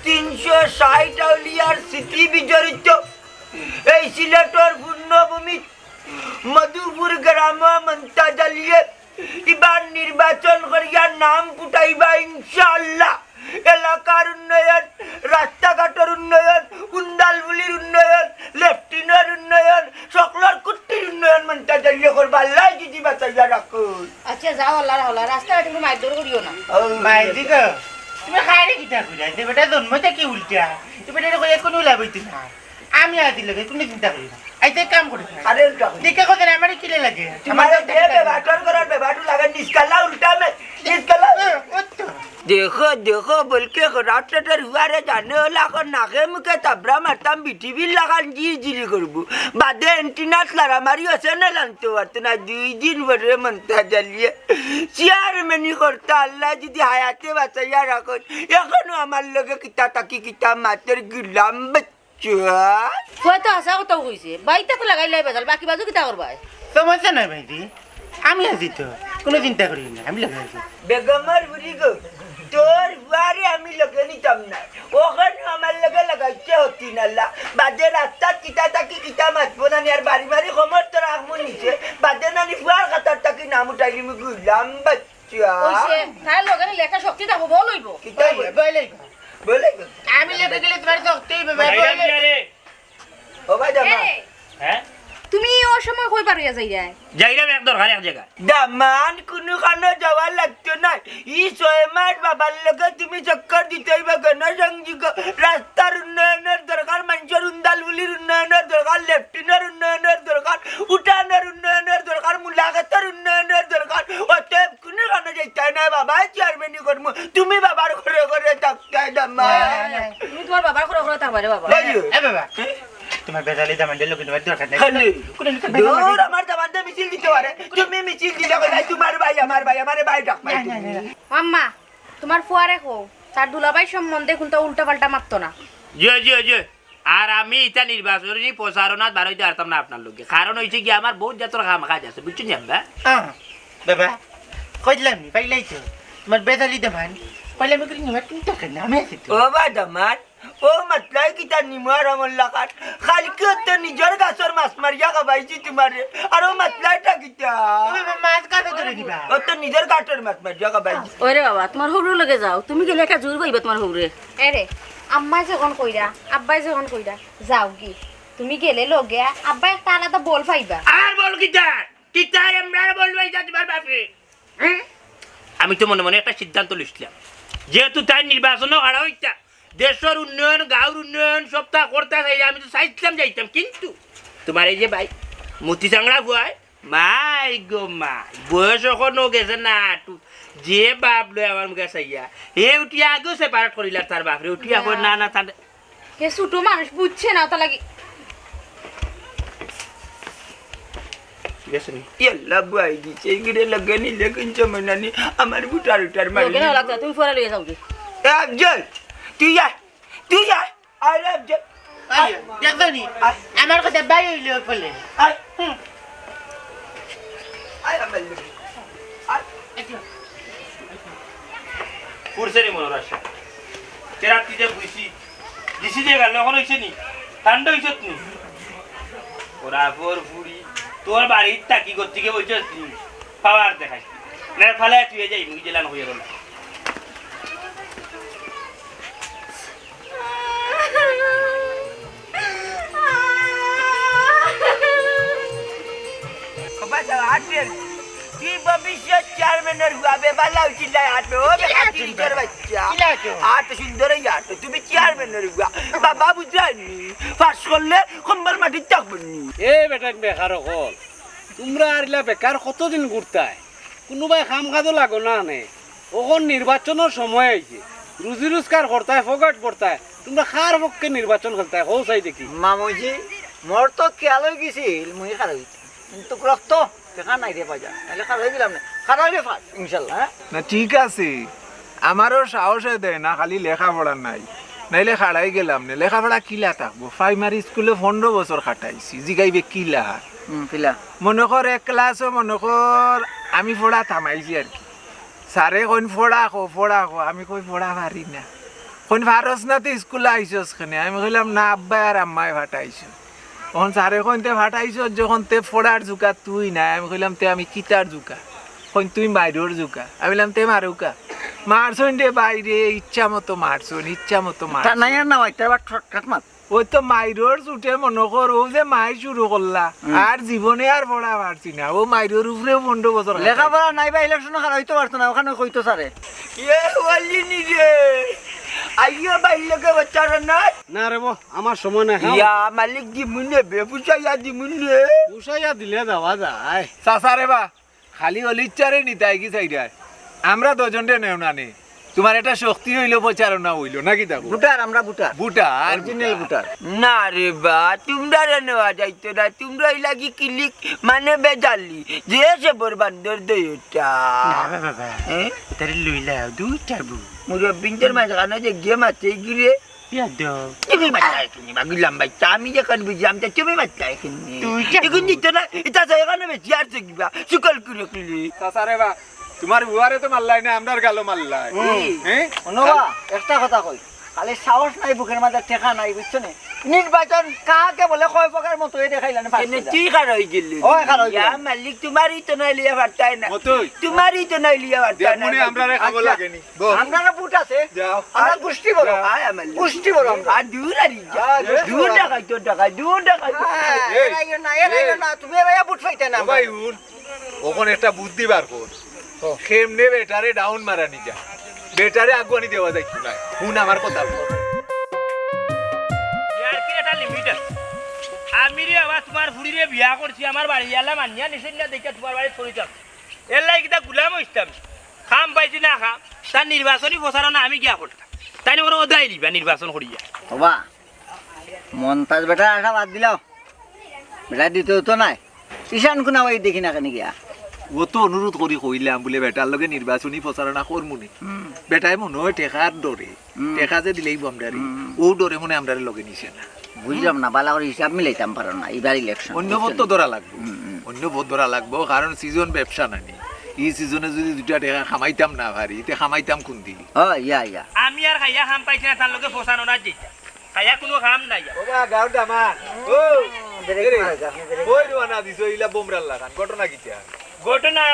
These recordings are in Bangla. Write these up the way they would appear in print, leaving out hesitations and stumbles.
360 আউলিয়ার স্মৃতি বিজড়িত এই সিলেটের পূর্ণভূমি মধুপুর গ্রামে মন্তাজ আলিয়ে এবার নির্বাচন করিয়া নাম ফুটাইবা ইনশাআল্লাহ। এলাকার উন্নয়ন, রাস্তাঘাটের উন্নয়ন, উন্ডালগুলির উন্নয়ন, লেফটিনের উন্নয়ন, সকলের কুটির উন্নয়ন মন্তাজ আলিয়ে করবা। আল্লাহ যদি বাঁচাইয়া রাখুন। আচ্ছা যাও আল্লাহ হলা রাস্তাঘাটে তুমি মাইদর করিও না। মাইদি গো তুমি খাইরে কিটা কইরা যে বেটা জন্মতে কি উল্টা তুমি বেটা কই কোনো লাভ হইতো না। আমি আদি লাগে কোনো চিন্তা করি না। আইতে কাম করে আরে দেখে কত আমারে কিলে লাগে আমার দেবে বাটর করার বেবাটু লাগা নিস্কালা উল্টা মে নিস্কালা। देखो देखो बोल के रास्टर हुआ रे जाने वाला को नाके मुके तबरा मारताम बिटी भी लगान जी जिली करबू बादे एंटीनास लारा मारी होसे न लानतो वरतना 2 दिन बरे मनता जलिए চিয়ার মেনি করতে আল্লাহ যদি হায়াতে বাঁচাইয়া রাখুন। এখনো আমার লগে কিতা তাকি কিতা মাতের গুলাম বাচ্চা হয়তো আশা কথা কইছে বাইতে তো লাগাই লাই বাজাল বাকি বাজু কিতা করবা সমস্যা নাই ভাইদি আমি আছি তো কোনো চিন্তা করি না আমি লাগাই আছি বেগমার বুড়ি গো তোর বারে আমি লগে নিতাম না ওখানে আমার লগে লাগাইতে হতি না বাদে রাস্তা কিতা তাকি কিতা মাতবো না আর বাড়ি বাড়ি খমর তোর আগমন নিছে বাদে নানি ফুয়ার খাতার তাকি নাম উঠাইলি মু গুলাম বাচ্চা কইছে তাই লগে লেখা শক্তি থাকবো বল হইব কিতা বলে বলে আমি লেগে গেলে তোমার শক্তি বলে ও ভাই জামা হ্যাঁ তুমি ও সময় কই পারিয়া যাইরা যাইলাম এক দরকার এক জায়গা দামান কোনো খানো যাওয়া লাগতো না ই 6 মাস বাবার লগে তুমি চক্কর দিতেই বা গণ সংযোগ রাস্তার উন্নয়নের দরকার মানুষের উন্দালগুলির উন্নয়নের দরকার লেফটিনের উন্নয়নের দরকার উঠানের উন্নয়নের দরকার মুলাকাতের উন্নয়নের দরকার অতএব কোনো খানো যাইতে না বাবা চেয়ারম্যানই করবো তুমি বাবার ঘরে ঘরে থাকতে দামা তুমি তোমার বাবার করে করে থাকবা রে বাবা এ বাবা তোমার বেজালি দামান্ডে লোক তোমার দরকার নাই দূর আমার দামান্ডে মিছিল দিতে পারে তুমি মিছিল দিলে কই তোমার ভাই আমার ভাই ডাক মাই আম্মা তোমার ফুয়ারে কো তার দুলাভাই সম্বন্ধে কোনটা উল্টা পাল্টা মারতো না জি আর আমি এটা নির্বাচনী প্রচারণাত বার হইতে পারতাম না আপনার লোকে কারণ হইছে কি আমার বহুত জাতর কাজ আছে বুঝছেন আমরা বাবা কইলাম নি পাইলাই তো তোমার বেজালি দামান কইলাম করি না তুমি তো কেন আমি আছি তো ও বা দামান ও মতলাই কি তার নিমার আমল লাগাত খালকে তো নিজের গাছর মাছ মারিয়া খাবাইছি তোমারে আর ও মতলাইটা কিটা তুমি মাছ কাটে ধরে দিবা ও তো নিজের গাছর মাছ মারিয়া খাবাইছি ওরে বাবা তোমার হবরু লগে যাও তুমি গেলে একা জোর পাইবা তোমার হবরে আরে আম্মাই যখন কইরা আব্বাই যখন কইরা যাও কি তুমি গেলে লগে আব্বাই একটা আলাদা বল পাইবা আর বল কিটা আমরা বলবাই যা তোমার বাপে আমি তো মনে মনে একটা সিদ্ধান্ত লিখলাম যেহেতু তাই নির্বাচনও হারা হইতা দেশের উন্নয়ন গাঁর উন্নয়ন সবটা করতে চাইলে আমি তো চাইছিলাম যাইতাম কিন্তু তোমার এই যে ভাই মতি চাংড়া ভুয়ায় মাই গো মা বয়স এখনো গেছে না যে বাপ লয় আমার মুখে চাইয়া হে উঠিয়া আগেও সেপারেট করিলার তার বাপরে উঠিয়া কই না তার কে ছোট মানুষ বুঝছে না তা লাগি ইয়াল্লা বুয়াই দিছে গিরে লাগানি লেকিন চমনানি আমার বুটার মারি লগে না লাগতা তুমি ফরা লইয়া যাও কি আফজল তুই আয় আরে আফজল দেখনি আমার কথা বাই হইল বলে আয় আয় আমল আয় পুরসেরি মনোর আশা তেরা তিজে বুঝি দিছি যে গেল এখন হইছে নি ঠান্ডা হইছে নি ওরা পর ফুড়ি তোর বাড়ির তাকি করতে গিয়ে বলছিস পাওয়ার দেখাই না ফালে তুই যাই মুই জেলান হয়ে গেল কি ভবিষ্যৎ চেয়ারম্যানের হুয়াবে বালা উচিত আটো বেকার বাচ্চা আট সুন্দর আটো তুমি চেয়ারম্যানের হুয়া বাবা বুঝাইনি পাস করলে কম্বল মাটির থাকবনি এ বেটাক বেকার হল তোমরা আরিলা বেকার কতদিন ঘুরতায় কোনোবাই খাম খাদো লাগো না নে ওখন নির্বাচনের সময় হয়েছে রুজি রোজগার করতায় ফগাট করতায় তোমরা খার পক্ষে নির্বাচন করতায় হো চাই দেখি মামুজি মোর তো খেয়াল হয়ে গেছিল মুই খারাপ কিন্তু রক্ত দেখা নাই রে বাজা তাহলে খারাপ হয়ে গেলাম না খারাপ হয়ে ফাট ইনশাল্লাহ না ঠিক আছে আমারও সাহসে দেয় না খালি লেখাপড়া নাই নাইলে খাড়াই গেলাম না লেখাপড়া কিলা থাকবো প্রাইমারি স্কুলে 15 বছর খাটাইছি জিগাইবে কিলা পিলা মনে কর এক ক্লাসও মনে কর আমি পড়া থামাইছি আর কি স্যারে কইন পড়া খো আমি কই পড়া পারি না কোন ভারস না তো স্কুলে আইসস খানে আমি কইলাম না আব্বা আর আম্মায় ফাটাইছো তখন স্যারে কইতে ফাটাইছো যখন তে ফোড়ার জুকা তুই না আমি কইলাম তে আমি কিতার জুকা কইন তুই বাইরের জুকা আমি বললাম তে মারুকা মারছুন রে বাইরে ইচ্ছা মতো মারছুন ইচ্ছা মতো মার তা নাই আর না ওইটা আবার ঠটকাট মাত ওই তো মাইরোর ছুটে মনে কর ও যে মাই শুরু করলা আর জীবনে আর পড়া পারছি না ও মাইরোর উপরেও 15 বছর লেখাপড়া নাই বা ইলেকশন খারাপ হইতে পারতো না ওখানে কইতো স্যারে এ বলি নি রে আইয়া বাইলকে বাচ্চারা না না রে বো আমার সময় না ইয়া মালিক দি মুনে বেবুচাইয়া দি মুনে উষাইয়া দিলে যাওয়া যায় চাচা রে বা খালি অলিচ্চারে নিতাই কি চাইরা আমরা দুজনরে নেও না নে তোমার এটা শক্তি হইলো প্রচারণা হইলো নাকি দেখো বুটার আমরা বুটার বুটার অরিজিনাল বুটার না রে বা তোমরা নেওয়া যাইতো না তোমরা লাগি ক্লিক মানে বেজালি যে সে বরবান্দর দইটা বাবা তারে লইলা দুইটা বউ মুরব্বিনদের মাঝখানে যে গেম আছে গিরে ইয়াদব তুমি বাচ্চা এখানে মাগিলাম বাচ্চা আমি যখন বুঝলাম তা তুমি বাচ্চা এখানে এখন দিত না এটা এখানে বেশি আর কিবা সুকল করে কিলি চাচা রে বা তোমার বুয়ারে তো মারলাই না আমরার গালো মারলাই হ্যাঁ অনুবা একটা কথা কই খালি সাহস নাই বুকের মাঝে ঠেকা নাই বুঝছো না নির্বাচন কাকে বলে কয় প্রকার মতো দেখাইলেন এনে তুই খার হয়ে গেলি ওই খার হয়ে ইয়া মালিক তোমারই তো নাই লিয়া পারতাই না মতই তোমারই তো নাই লিয়া পারতাই না মনে আমরারে খাবো লাগেনি আপনারা বুট আছে যাও আমরা পুষ্টি বড় আয় মালিক পুষ্টি বড় আমরা আর দূর আর দূর টাকাই তো টাকা দূর টাকাই এরাইও না তুমি এরাইয়া বুট ফাইতে না ভাই উন ওখানে একটা বুদ্ধি বার কর খেমনে বেটারে ডাউন মারানি যা বেটারে আগুয়ানি দেওয়া যায় কি না হুন আমার কথা বল ইয়ার কি একটা লিমিট আছে আমি রে বাবা তোমার ফুড়িরে বিয়া করছি আমার বাড়ি আলা মানিয়া নিছেন না দেখে তোমার বাড়ি চলে যাও এর লাগি কিটা গুলাম হইতাম খাম পাইছি না খাম তার নির্বাচনী প্রচারণা আমি গিয়া করতাম তাই না কোনো ওদাই দিবা নির্বাচন করিয়া বাবা মন্তাজ বেটা আসা বাদ দিলাও বেটা দিতে তো নাই ঈশান কোনা ওই দেখি না কেন গিয়া ও তো অনুরোধ করি কইলাম বলে বেটার লগে নির্বাচনী প্রচারণা করমুনি বেটায় মনে হয় টেকার ডরে টেকা যে দিলেই বমডারি ও ডরে মনে আমরারে লগে নিছে না বুঝলাম না বালা করে হিসাব মিলাইতাম পারো না এবার ইলেকশন অন্য ভোট তো ধরা লাগবে অন্য ভোট ধরা লাগবো কারণ সিজন ব্যবসা নানি এই সিজনে যদি দুটা টাকা খামাইতাম না ভারি তে খামাইতাম কোন দিকে ও ইয়া ইয়া আমি আর খাইয়া খাম পাইছি না তার লগে প্রচারণা যেটা খাইয়া কোনো খাম নাই ওবা গাঁও দামান ও ওই রওনা দিছো ইলা বোমরাল লাগান ঘটনা কিটা ঘটনা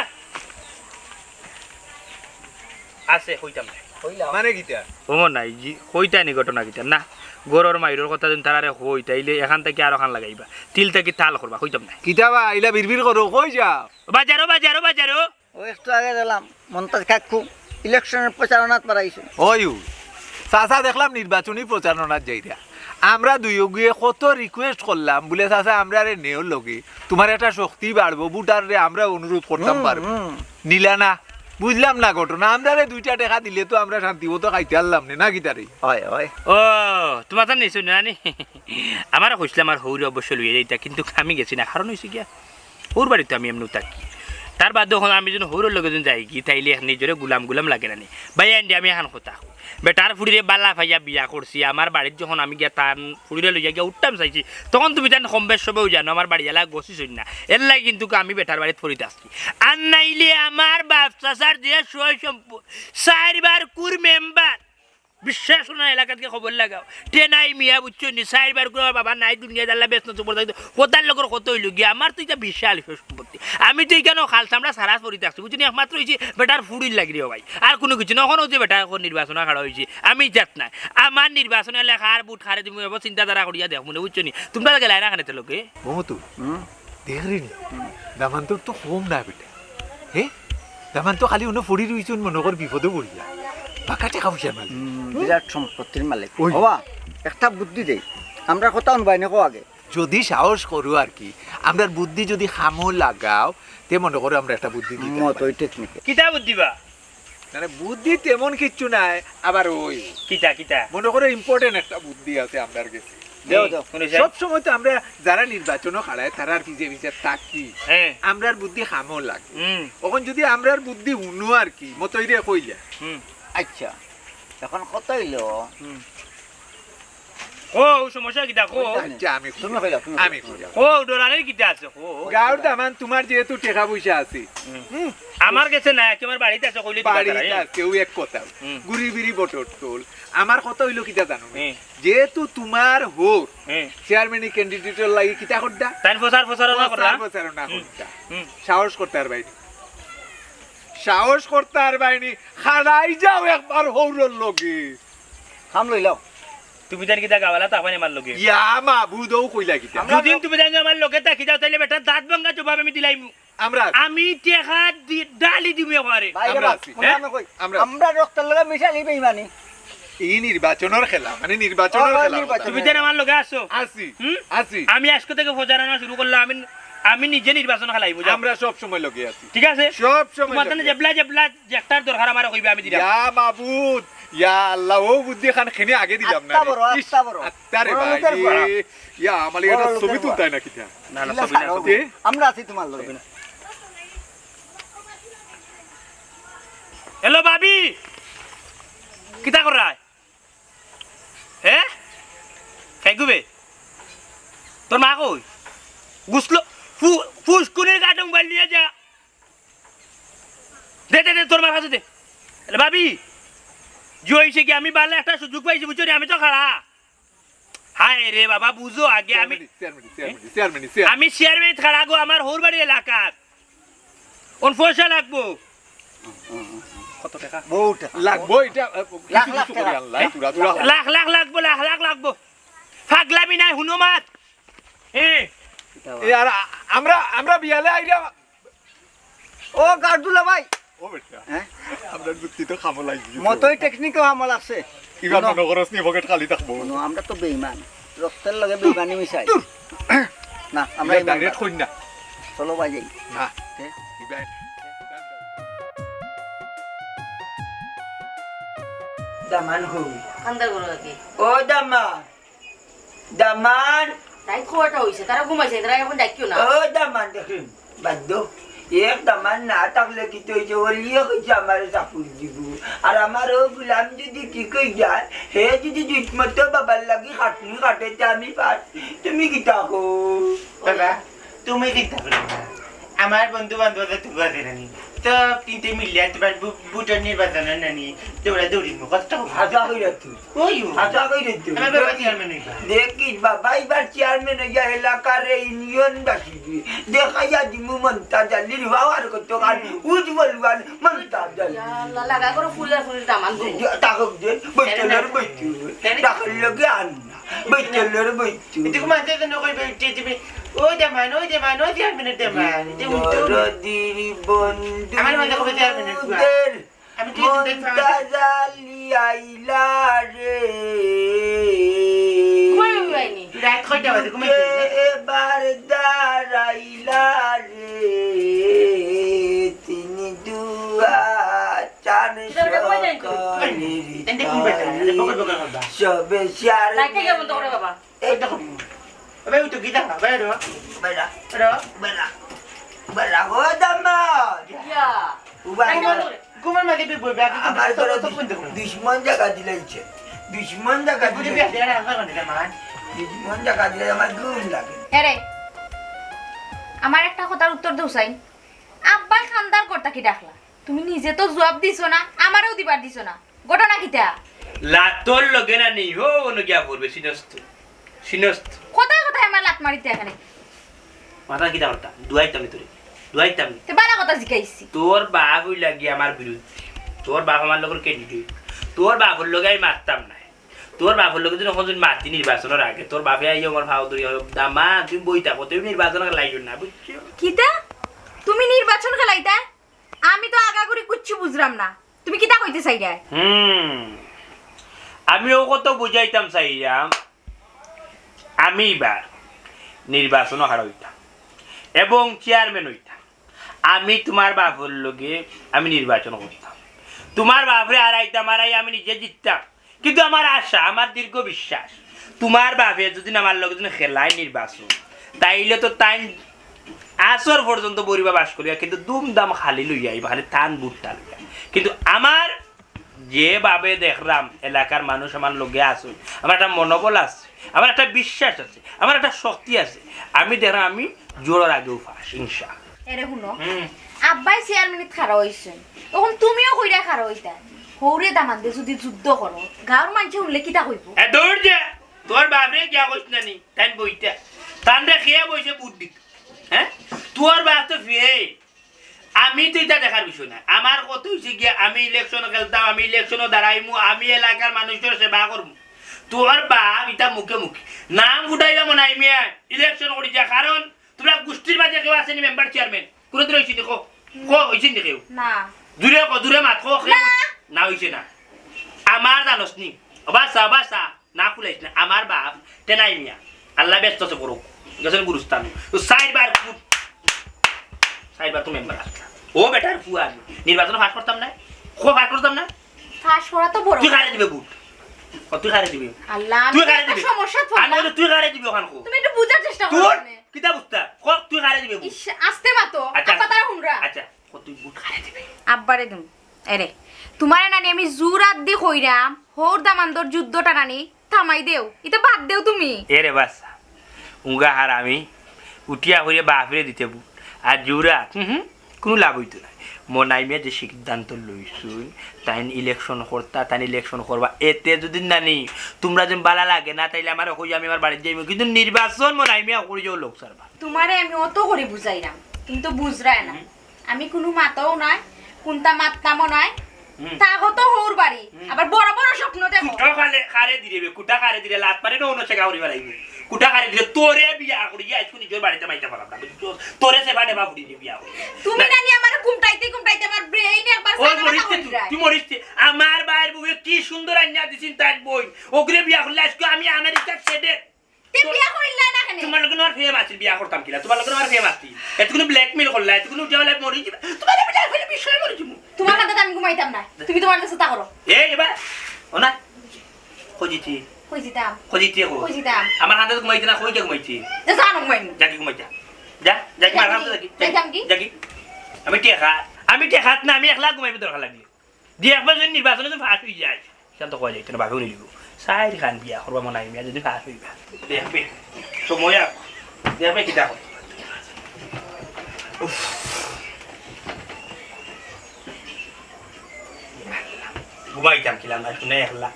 আছে কইতাম না মানে কিটা ও নাই জি কইতা নি ঘটনা কিটা না গরর মাইরর কথা যদি তারারে কই তাইলে এখান থেকে আরো খান লাগাইবা তিল থেকে তাল করবা কইতাম না কিতাবা ইলা বিড়বিড় করো কই যাও বাজারো বাজারো বাজারো ও একটু আগে গেলাম মন্তাজ কাকু ইলেকশনের প্রচারণাত পারাইছে ওই চাচা দেখলাম নির্বাচনী প্রচারণার যাইরা আমরা দুইও গিয়ে কত রিকোয়েস্ট করলাম বলে চাচা আমরা রে নেও লগে তোমার একটা শক্তি বাড়বো বুটার রে আমরা অনুরোধ করতাম পারবো নিলা না বুঝলাম না ঘটনা আমরা রে দুইটা টাকা দিলে তো আমরা শান্তি মতো খাইতে পারলাম না গিটারে হয় হয় ও তোমার তো নিছো না নি আমার কইছিলাম আমার হৌর অবশ্য লইয়া যাইতা কিন্তু আমি গেছি না কারণ হইছে গিয়া ওর বাড়িতে আমি এমনি থাকি তার বাদ যখন আমি যখন হৌরের লগে যখন যাই কি তাইলে নিজরে গুলাম গুলাম লাগে না নি ভাই আন্ডি আমি এখন কথা বেটার ফুড়িরে বালা ভাইয়া বিয়া করছি আমার বাড়ির যখন আমি গিয়া তার ফুড়িরে লইয়া গিয়া উঠতাম চাইছি তখন তুমি জান কম বেশ সবেও জানো আমার বাড়ি এলাকা গছিস না এর লাগে কিন্তু আমি বেটার বাড়িতে ফুরিতে আসছি আর নাইলে আমার বাপ চাচার যে সই সম্পদ 4 বার কুর মেম্বার বিশ্বাস না এলাকাতে খবর লাগাও টেনাই মিয়া বুঝছো নি 4 বার করে বাবা নাই দুনিয়া জানলা বেশ না চুপ থাকতো কোথার লোকের কত হইল গিয়া আমার তো এটা বিশাল সম্পত্তি আমি তো এখানে খাল চামড়া সারা পরিতে আসছি বুঝছি একমাত্র হয়েছি বেটার ফুড়ির লাগি রে ভাই আর কোনো কিছু না ওখানেও যে বেটা এখন নির্বাচন খাড়া হয়েছে আমি যাত না আমার নির্বাচনে লেখা আর বুট খারে তুমি চিন্তাধারা করিয়া দেখ মনে বুঝছো নি তোমরা গেলাই না খানে লোকে বহুতো দেখলি নি দামান তো কম না বেটা হে দামান তো খালি অন্য ফুড়ি রইছুন মনে কর বিপদে পড়িয়া বাকাটে খাবুছেন মালিক বিরাট সম্পত্তির মালিক বাবা একটা বুদ্ধি দেই আমরা কথা অনুবাই না আগে যদি সাহস করো আর কি আমরা বুদ্ধি যদি খামো লাগাও তে মনে করো আমরা একটা বুদ্ধি দিতে মত ওই টেকনিকে কিতা বুদ্ধিবা মানে বুদ্ধি তেমন কিচ্ছু নাই আবার ওই কিতা কিতা মনে করো ইম্পর্টেন্ট একটা বুদ্ধি আছে আমার কাছে দেও দেও সব সময় তো আমরা যারা নির্বাচনও খাড়ায় তারার পিছে থাকি হ্যাঁ আমরার বুদ্ধি খামো লাগে এখন যদি আমরার বুদ্ধি উনো আর কি মতই রে কইলা আচ্ছা এখন কত হইল ও সমস্যা কিটা কো আচ্ছা আমি তুমি কইলা তুমি আমি কইলাম। ও ডরানের কিটা আছে ও গাঁর দামান তোমার যেহেতু টাকা পয়সা আছে আমার কাছে না তোমার বাড়িতে আছে কইলে দিবা বাড়িতে তারা, আছে ওই এক কথা হুম। গুড়ি বিড়ি বটর তোল আমার কথা হইলো কিটা জানো হুম। যেহেতু তোমার হোক হুম চেয়ারম্যানি ক্যান্ডিডেটের লাগি কিটা করদা তাই ফসার না করা না করদা হুম। সাহস করতে আর বাইনি সাহস করতে আর বাইনি খাড়াই যাও একবার হৌরর লগে খাম লইলাও তুমি জানি কিটা গাওয়ালা তাপানি আমার লগে ইয়া মাবুদও কইলা কিটা যদি তুমি জানি আমার লগে তাকি যাও তাইলে বেটা দাঁত ভাঙা জবাব আমি দিলাইমু আমরা আমি টেকা ডালি দিমু এবারে ভাই আমরা আছি, মনে হ্যাঁ? আমি কই আমরা- আমরা রক্তের লগে মিশালি বেইমানি এই নির্বাচনের খেলা মানে নির্বাচনের ও, খেলা নির্বাচন। তুমি জানি আমার লগে আসো আসি হুম? আসি আমি আজকে থেকে ফজারানো শুরু করলাম আমি নিজে নির্বাচন খেলাই বুঝা আমরা সব সময় লগে আছি ঠিক আছে সব সময় তোমার লগে। জেবলা জেবলা যেটার দরকার আমার কইবে আমি দিলাম ইয়া মাবুদ ইয়া আল্লাহ ও বুদ্ধি খান খেনে আগে দিলাম না আত্মা বড়, আত্মা বড়। আত্মারে বড় ভাই লোকের বড়। ইয়া আমার এটা বড় লোকের ছবি বড়। তুলতাই না কিটা না না ইলা ছবি না ছাড়াও। ছবি। আমরা আছি তোমার লগে হ্যালো ভাবি কিতা কর রায় হ্যাঁ খাই গুবে তোর মা কই গুছলো ফুসকুনের গাটে মোবাইল নিয়ে যা দে দে দে তোর মার কাছে দে হ্যালো ভাবি জয়সে কি আমি বালে একটা সুযোগ পাইছি বুঝছো নি? আমি তো খাড়া হায় রে বাবা বুঝো আগে আমি আমি চেয়ারম্যান খাড়া গো আমার হোর বাড়ি এলাকার কোন পয়সা লাগবো কত টাকা বহুত লাগবো এটা লাখ কিছু লাখ কিছু করে টাকা। আনলাই তুরা তুরা লাখ লাখ লাগবো লাখ লাখ লাগবো ফাগলামি নাই হুনো মাত এ আর আমরা আমরা বিয়ালে আইরা ও গার্দুলা ভাই ও বেটা হ্যাঁ আমরা যুক্তি তো খামো লাগি মতই টেকনিকও আমল আছে ইবা মনে করস নি পকেট খালি থাকবো কোনো আমরা তো বেইমান রক্তের লগে বেইমানি মিশাই না আমরা আমরা ইমান ডাইরেক্ট কই না চলো ভাই যাই না হ্যাঁ? ইবা দামান হই কান্দার গরো কি ও দামান দামান তাই খোয়াটা হইছে তারা ঘুমাইছে তারা এখন ডাকিও না ও দামান দেখুন বাদ্য এক দামান না থাকলে কি তো হয়েছে ওলিয়ে হয়েছে আমার চাকুর দিব আর আমার ও গুলাম যদি কি কই যায় হে যদি জুটমতো বাবার লাগি খাটনি কাটে আমি পার তুমি কি থাকো বাবা তুমি চিন্তা করো না আমার বন্ধু বান্ধব তুমি আছে নানি সব তিনটে মিলিয়ে তোমার বুটের নির্বাচনের নানি দৌড়াদৌড়ি কষ্ট হাজা কইরা তুই ওই হাজা কইরা তুই আমার বাবা চেয়ারম্যান হইবা দেখি বাবা এবার চেয়ারম্যান হইয়া এলাকার ইউনিয়ন বাসি দেখাইয়া দিমু মন্তাজ আলীর হওয়ার কত গান উজ্জ্বল গান মন্তাজ আলী আল্লাহ লাগা করে ফুলের ফুলের দামান গো তাকক দে বৈতলের বৈতু তাকল লগে আন বৈতলের বৈতু এটুকু মানতে তো নকই বেটি ওই দেমান ওই চেয়ারম্যানের দেমান দরদির বন্ধু আমার মনে কবে চেয়ারম্যানের কুয়া আমি কি মন্তাজ আলী আইলা রে কই হইনি রাত কয়টা বাজে ঘুমাইতে এবার দাঁড়াইলা রে তিনি দুয়া চান সবে চার লাইটে কেমন তো করে বাবা আবে উঠো গিতা বাইরে বেড়া রে বেড়া বেড়া হো দামান ইয়া উবাই ঘুমার মাঝে বইবে আমার ঘরে তো বন্ধ করে দুশ্মন জায়গা দিলাইছে দুশ্মন জায়গা বুঝে দিলাইছে বিয়া দেয়া না দেমান দুশ্মন জায়গা দিলে আমার ঘুম লাগে এরে আমার একটা কথার উত্তর দাও সাইন আব্বা খানদার করতা কি ডাকলা তুমি নিজে তো জবাব দিছো না আমারও দিবার দিছো না ঘটনা কিটা লাতর লগে না নেই হো অনু গিয়া পড়বে সিনস্ত কোথায় কোথায় আমার লাত মারিতে এখানে মাথা কিটা করতা দুয়াইতাম তোরে দুয়াইতাম তে বালা কথা জিকাইছি তোর বাপ হই লাগি আমার বিরুদ্ধে তোর বাপ আমার লগর ক্যান্ডিডেট তোর বাপর লগে আমি মারতাম না তোর বাপর লগে যখন যদি মাতি নির্বাচনের আগে তোর বাপে আই আমার ভাও ধরি দামা তুমি বইতা তুমি নির্বাচন লাইও না বুঝছো কিতা তুমি নির্বাচন খেলাইতা আমি তো আগাগুড়ি কুচ্ছু বুঝলাম না তুমি কিতা কইতে চাইরা আমিও কত বুঝাইতাম চাইরাম আমি এবার নির্বাচন হারাইতাম এবং চেয়ারম্যান হইতাম আমি তোমার বাপর লগে আমি নির্বাচন করতাম তোমার বাপরে হারাইতাম হারাই আমি নিজে জিততাম কিন্তু আমার আশা আমার দীর্ঘ বিশ্বাস তোমার বাপে যদি আমার লগে যদি খেলায় নির্বাচন তাইলে তো তাই আসর পর্যন্ত বরিবা বাস করিয়া কিন্তু দুমদাম খালি লইয়া খালি টান বুটটা লইয়া কিন্তু আমার যেভাবে দেখলাম এলাকার মানুষ আমার লগে আসুন আমার একটা মনোবল আছে আমার একটা বিশ্বাস আছে, আমার একটা শক্তি আছে। আমি দেখলাম আমি জোরের আগেও ফাঁস ইনশা। এরে শুনো, আব্বাই চেয়ারম্যানিত খাড়া হইছেন, তখন তুমিও কইরা খাড়া হইতা। হৌরে দামান দে যদি যুদ্ধ করো, গাঁৱৰ মানুহে শুনলে কিতা কইব? দৌড় যা, তোর বাপরে কিয়া কইস না নি, তাই বইটা তান্ডে খেয়ে বইছে বুদ্ধি। হ্যাঁ, তোর বাপ তো ফিরে। আমি তো এটা দেখার বিষয় না। আমার কত হয়েছে গিয়া আমি ইলেকশন খেলতাম, আমি ইলেকশনও দাঁড়াইমু, আমি এলাকার মানুষের সেবা করবো। তোর বাপ এটা মুখে মুখে নাম ফুটাইলাম মনে হয় মিয়া ইলেকশন করি যা। কারণ তোমরা গোষ্ঠীর মাঝে কেউ আসেনি মেম্বার চেয়ারম্যান কোনোদিন হয়েছি দেখো হয়েছি নি কেউ? না। দূরে মাত না হয়েছে না। আমার জানোস নি বাসা না খুলাইছ না। আমার বাপ টেনাই মিয়া আল্লাহ ব্যস্ত আছে করুক গেছেন গুরুস্থান, চারবার তো মেম্বার আসলাম। ও বেটার ফুয়া আমি নির্বাচন ফাঁস করতাম না, ফাঁস করতাম না। ফাঁস করা তো বড়। তুই কারে দিবে বুট? তুই কারে দিবি? আল্লাহ, তুই কারে দিবি? সমস্যা তো আমি তুই কারে দিবি ওখান কো? তুমি একটু বুঝার চেষ্টা করো। তোর কিতা বুঝতা? তুই কারে দিবি বুট? ইস, আস্তে মাতো। আপা তারা হুনরা। আচ্ছা, তুই বুট কারে দিবি? আব্বারে দিম। এরে তোমারে নানি আমি জুরাত দি কইরাম, হোর দামান্দর যুদ্ধটা নানি থামাই দেও। এটা বাদ দেও তুমি। এরে বাস উঙ্গা হার আমি উঠিয়া হইয়া বাপরে দিতে বুট আর জুরাত কোনো লাভ হইতো না। মনাইমে যে সিদ্ধান্ত লইছুন তাই ইলেকশন করতা, তাই ইলেকশন করবা। এতে যদি নানি তোমরা যেন বালা লাগে না তাইলে আমার হই আমি আমার বাড়িতে যাইব, কিন্তু নির্বাচন মনাইমে করি যাও লোক সারবা। তোমারে আমি অত করে বুঝাইরাম, কিন্তু বুঝরায় না। আমি কোনো মাতাও নাই, কোনটা মাততামও নাই। তাগো তো হোর বাড়ি, আবার বড় বড় স্বপ্ন দেখো। কুটা কারে দিবে, কুটা কারে দিলে লাত পারে না অন্য জায়গা করিবা লাগবে। কুটা কারে দিলে তোরে বিয়া করি আজকে নিজের বাড়িতে মাইতে পারলাম না, তোরে সেবা দেবা ফুড়ি বিয়া করি। তুমি নানি আমার কুমটাইতে আমার ব্রেইন একবার তুই মরিস। আমার বাইর বউয়ে কি সুন্দর আন্যা দিছিন তাই বই ওগরে বিয়া করলে আজকে আমি আমেরিকার সেডে বিয়া করিলা না কেন? তোমার লগে আর ফেম আছে বিয়া করতাম কিলা? তোমার লগে আর ফেম আছে এতগুলো ব্ল্যাকমেল করলা, এতগুলো উঠালে মরি যাবে। তোমার বিয়া কইলে বিষয় মরি যাবো। তোমার কাছে আমি ঘুমাইতাম না, তুমি তোমার কাছে তা করো। এই এবার ওনা খোঁজিছি কইছিতাম কইছিতাম আমার হাতে ঘুমাইতে না, কই ঘুমাইছি যা জানো ঘুমাইনি জাকি ঘুমাইতা যা মার হাতে জাকি আমি টেকাত না, আমি একলা ঘুমাইবে দরকার লাগলে দিয়ে একবার যদি নির্বাচনে যদি ফাঁস হয়ে যায় সেখান তো কয়া যাইতে না, ভাবেও নিলিব চাই খান বিয়া করবা মনে হয় যদি ফাঁস হইবা দেখবে সময় দেখবে কিতা হয়। ঘুমাইতাম কিলাম না শুনে একলা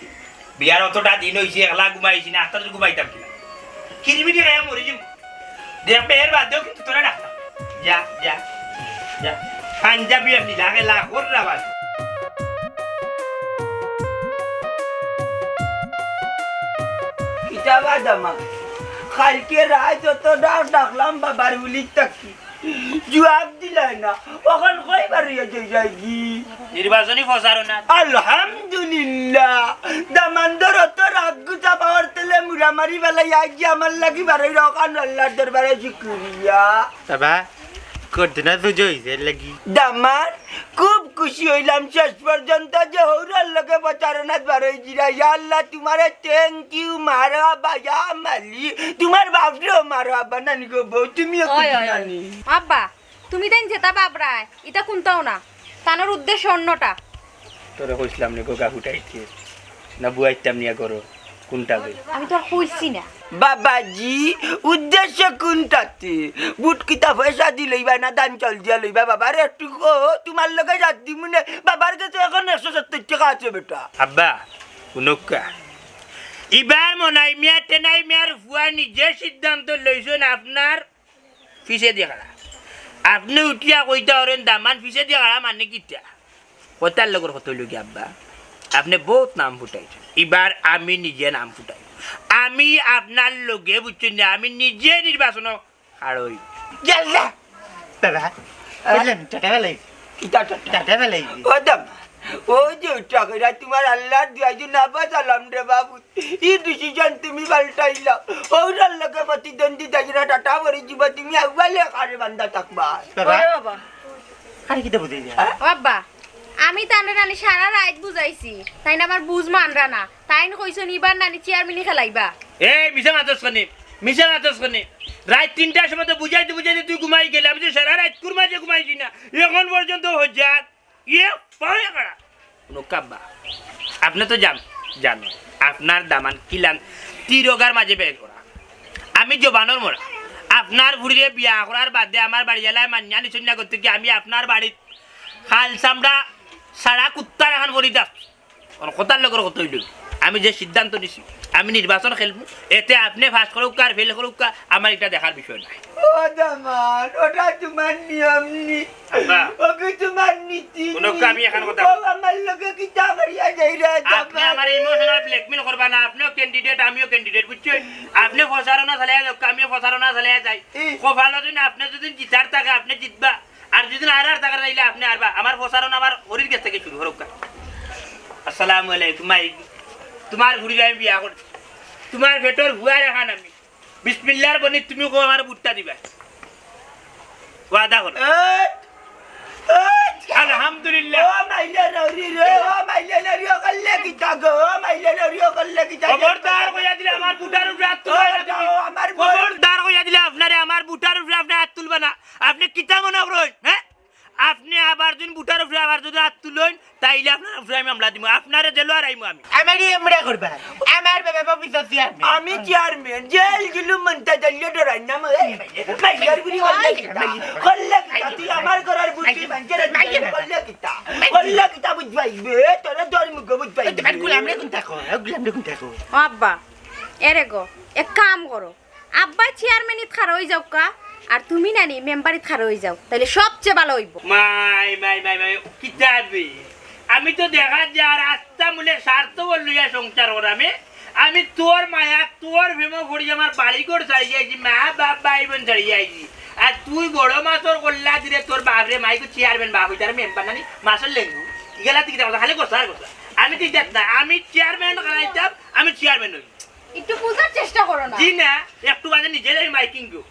বিয়ার অতটা দিন হয়েছে একলা ঘুমাইছি না, আস্তে ঘুমাইতাম কিলাম খিরিমিটি খাইয়া মরি যাবো। দেখবে এর বাদেও কিন্তু তোরা ডাক্তার যা যা যা পাঞ্জাবি আপনি লাগে লাখর রাবাস। কিতাবা জামা কালকে রাত যত ডাকলাম বাবার বলি তাকি জবাব দিলাই না, ওখান কয়বার যাই নির্বাচনী প্রচারণা আলহামদুলিল্লাহ দামান্দর অত রাগুতা পাওয়ার তেলে মুরামারি বেলা আজ আমার লাগি বারে রকান আল্লাহর দরবারে শুকরিয়া। বাবা কতনা সুযোগ হইছে লাগি দামান খুব খুশি হইলাম শেষ পর্যন্ত যে হৌরার লোকে প্রচারণাত বারোই জিরা। ইয়া আল্লাহ তোমারে থ্যাংক ইউ মারহাবা ইয়া মালি, তোমার বাপরেও মারহাবা নানি গো বউ, তুমিও নানি। আব্বা তুমি তাই যেতা বাবরায় এটা কোনটাও না, তানোর উদ্দেশ্য অন্যটা। তোরা কইছিলাম নি গোগা ফুটাইছে না বুয়াইতাম নিয়া করো কোনটা গই? আমি তো আর কইছি না বাবাজি উদ্দেশ্য কোনটাতে? বুট কিতা পয়সা দি লইবা না দান চল দিয়া লইবা? বাবার একটু তোমার লগে যাত্রী মনে বাবার কাছে এখন 170 টাকা আছে বেটা। আব্বা উনকা এবার মনাই মিয়া টেনাই মিয়ার ফুয়া নিজে সিদ্ধান্ত লইছেন আপনার ফিসে দিয়ে খাড়া। আপনি উঠিয়া কইতা হরেন দামান ফিসে দিয়ে খাড়া মানে কিটা কথার লগর কত লগে আব্বা আপনি বহুত নাম ফুটাইছেন, এবার আমি নিজে নাম ফুটাই। আমি আপনার লগে বুঝছেন না, আমি নিজে নির্বাচন হারই জাল্লা বাবা বললেন টাটা বেলাই কিতা টাটা বেলাই ও দাম ও যে টাকা তোমার আল্লাহর দুয়াই না বাঁচালাম রে বাবু। এই ডিসিশন তুমি পাল্টাইলা, ওরার লগে প্রতিদ্বন্দ্বিতা কিনা টাটা ভরে যাবা, তুমি একবারে কারে বান্ধা থাকবা। বাবা বাবা আরে কিটা বুঝাই যা বাবা আমি তান্ডা নানি সারা রাত বুঝাইছি, তাই না আমার বুঝ মানরা না, তাই না কইছো নিবার নানি চেয়ারম্যানই খেলাইবা। এই মিশা মাতস কনে রাত 3টার সময় তো বুঝাইতে তুই ঘুমাই গেলে, আমি তো সারা রাত কুরমাজে ঘুমাইছি না এখন পর্যন্ত হজ্জাত ইয়ে পাওয়া করা কোনো কাব্বা। আপনি তো জানো আপনার দামান কিলান তিরোগার মাঝে বের করা আমি জবানোর মরা আপনার বুড়িরে বিয়া করার বাদে আমার বাড়ি এলায় মান্যা নিচন্য করতে কি আমি আপনার বাড়ির খাল চামড়া সারা কুত্তার এখন করি দাস কথার লগর কত হইল আমি যে সিদ্ধান্ত নিছি আমি নির্বাচন খেলবো এতে আপনি ফাঁস করুক আর ফেল করুক আমার এটা দেখার বিষয় নাই ও জামাল ওটা তোমার নিয়ম নি ওকে তোমার নীতি কোনো আমি এখন কথা আমার লোকে কি চাকরিয়া যাই রে আপনি আমার ইমোশনাল ব্ল্যাকমেল করবা না আপনিও ক্যান্ডিডেট আমিও ক্যান্ডিডেট বুঝছেন আপনি প্রচারণা চালিয়ে যাও আমিও প্রচারণা চালিয়ে যাই ভালো যদি আপনি যদি জিতার থাকে আপনি জিতবা আর যদি আর টাকা চাইলে আপনি আরবা আমার প্রচারণা আমার হরির কাছ থেকে শুরু হোক আসসালামু আলাইকুম মাই তোমার ঘুরি আমি বিয়া করছি তোমার ভেতর ভুয়া রেখান আমি বিসমিল্লাহর বনি তুমি আমার বুটটা দিবা ওয়াদা করো আলহামদুলিল্লাহ ও মাইলে নরি রে ও মাইলে নরি কল্লে কি তাগো ও মাইলে নরি কল্লে কি তাগো খবরদার কইয়া দিলে আমার বুটার উপরে হাত তুলবা না আমার খবরদার কইয়া দিলে আপনারে আমার বুটার উপরে আপনি হাত তুলবা না আপনি কিতা মনে করেন হ্যাঁ আপনি আবার যদি বুটার উপরে আবার যদি হাত তুলেন তাইলে আপনার উপরে আমি মামলা দিব আপনারে জেলো আর আইমু আমি আমারই আমরা করবা আমার বাবা বিশ্বস চেয়ারম্যান আমি চেয়ারম্যান জেল গিলু মন্তা দল্লে ডরাই না মাইলার বুড়ি কল্লে কি তুই আমার করার বুদ্ধি বাঞ্চের কল্লে কি তা বুঝবাইবে তোরা ধর্ম গো বুঝবাইবে তোমার গুলামরে কোন থাকো গুলামরে কোন থাকো আব্বা এরে গো এক কাম করো আব্বা চেয়ারম্যানিত খাড়া হয়ে যাও কা আর তুমি নানি মেম্বারিত খাড়া হয়ে যাও তাহলে সবচেয়ে ভালো হইব মাই মাই মাই মাই কিতাবে আমি তো দেখা যা রাস্তা মূলে স্বার্থ বললুইয়া সংসার করামে আমি তোর মায়া তোর ভেমো ঘুরি আমার বাড়ি করে ছাড়িয়ে আইছি মা বাপ ভাই বোন ছাড়িয়ে আইছি আর তুই বড় মাছর কল্লা দিলে তোর বাপরে মাইকে চেয়ারম্যান বাপ হইতার মেম্বার নানি মাছের লেঙ্গু ইগেলা তুই খালি কথা আমি তুই দেখ না আমি চেয়ারম্যান করাইতাম আমি চেয়ারম্যান হই একটু বুঝার চেষ্টা করো না জি না একটু বাদে নিজেরাই মাইকিং গো